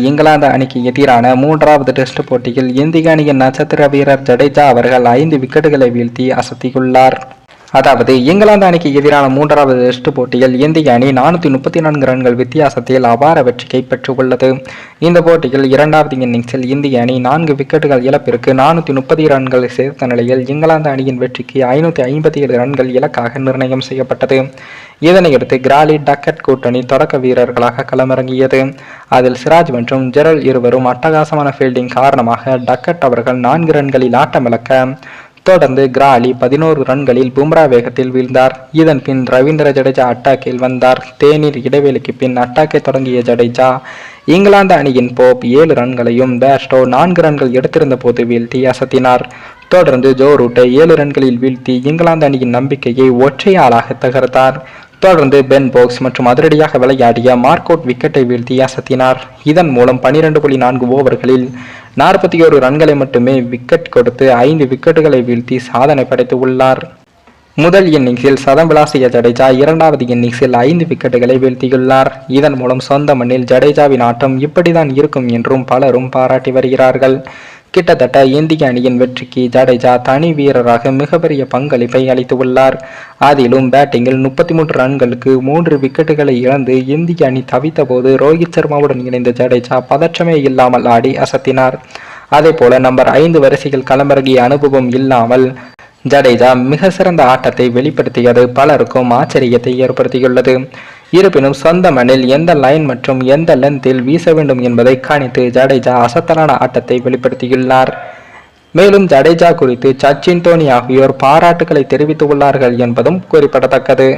இங்கிலாந்து அணிக்கு எதிரான 3வது டெஸ்ட் போட்டியில் இந்திய அணியின் நட்சத்திர வீரர் ஜடேஜா அவர்கள் 5 விக்கெட்டுகளை வீழ்த்தி அசத்தியுள்ளார். அதாவது இங்கிலாந்து அணிக்கு எதிரான 3வது டெஸ்ட் போட்டியில் இந்திய அணி 434 ரன்கள் வித்தியாசத்தில் அபார வெற்றியை பெற்றுள்ளது. இந்த போட்டியில் 2வது இன்னிங்ஸில் இந்திய அணி 4 விக்கெட்டுகள் இழப்பிற்கு 430 ரன்களை சேர்த்த நிலையில் இங்கிலாந்து அணியின் வெற்றிக்கு 557 ரன்கள் இலக்காக நிர்ணயம் செய்யப்பட்டது. இதனையடுத்து கிராலி டக்கட் கூட்டணி தொடக்க வீரர்களாக களமிறங்கியது. அதில் சிராஜ் மற்றும் ஜெரல் இருவரும் அட்டகாசமான ஃபீல்டிங் காரணமாக டக்கட் அவர்கள் 4 ரன்களில் ஆட்டமிழக்க, தொடர்ந்து கிராலி 11 ரன்களில் பும்ரா வேகத்தில் வீழ்ந்தார். இதன் பின் ரவீந்திர ஜடேஜா அட்டாக்கில் வந்தார். தேநீர் இடைவெளிக்கு பின் அட்டாக்கை தொடங்கிய ஜடேஜா இங்கிலாந்து அணியின் போப் 7 ரன்களையும் பேர்ஸ்டோ 4 ரன்கள் எடுத்திருந்த போது வீழ்த்தி அசத்தினார். தொடர்ந்து ஜோ ரூட்டை 7 ரன்களில் வீழ்த்தி இங்கிலாந்து அணியின் நம்பிக்கையை ஒற்றையாளாக தகர்த்தார். தொடர்ந்து பென் போக்ஸ் மற்றும் அதிரடியாக விளையாடிய மார்க்கவுட் விக்கெட்டை வீழ்த்தி அசத்தினார். இதன் மூலம் 12.4 ஓவர்களில் 41 ரன்களை மட்டுமே விக்கெட் கொடுத்து 5 விக்கெட்டுகளை வீழ்த்தி சாதனை படைத்து உள்ளார். முதல் இன்னிங்ஸில் சதம் விளாசிய ஜடேஜா 2வது இன்னிங்ஸில் 5 விக்கெட்டுகளை வீழ்த்தியுள்ளார். இதன் மூலம் சொந்த மண்ணில் ஜடேஜாவின் ஆட்டம் இப்படிதான் இருக்கும் என்றும் பலரும் பாராட்டி வருகிறார்கள். கிட்டத்தட்ட இந்திய அணியின் வெற்றிக்கு ஜடேஜா தனி வீரராக மிகப்பெரிய பங்களிப்பை அளித்துள்ளார். அதிலும் பேட்டிங்கில் 33 ரன்களுக்கு 3 விக்கெட்டுகளை இழந்து இந்திய அணி தவித்த போது ரோஹித் சர்மாவுடன் இணைந்த ஜடேஜா பதற்றமே இல்லாமல் ஆடி அசத்தினார். அதே போல நம்பர் 5 வரிசையில் களமிறங்கிய அனுபவம் இல்லாமல் ஜடேஜா மிக சிறந்த ஆட்டத்தை வெளிப்படுத்தியது பலருக்கும் ஆச்சரியத்தை ஏற்படுத்தியுள்ளது. இருப்பினும் சொந்த மண்ணில் எந்த லைன் மற்றும் எந்த லென்த்தில் வீச வேண்டும் என்பதை கணித்து ஜடேஜா அசத்தலான ஆட்டத்தை வெளிப்படுத்தியுள்ளார். மேலும் ஜடேஜா குறித்து சச்சின், தோனி ஆகியோர் பாராட்டுகளை தெரிவித்துள்ளார்கள் என்பதும் குறிப்பிடத்தக்கது.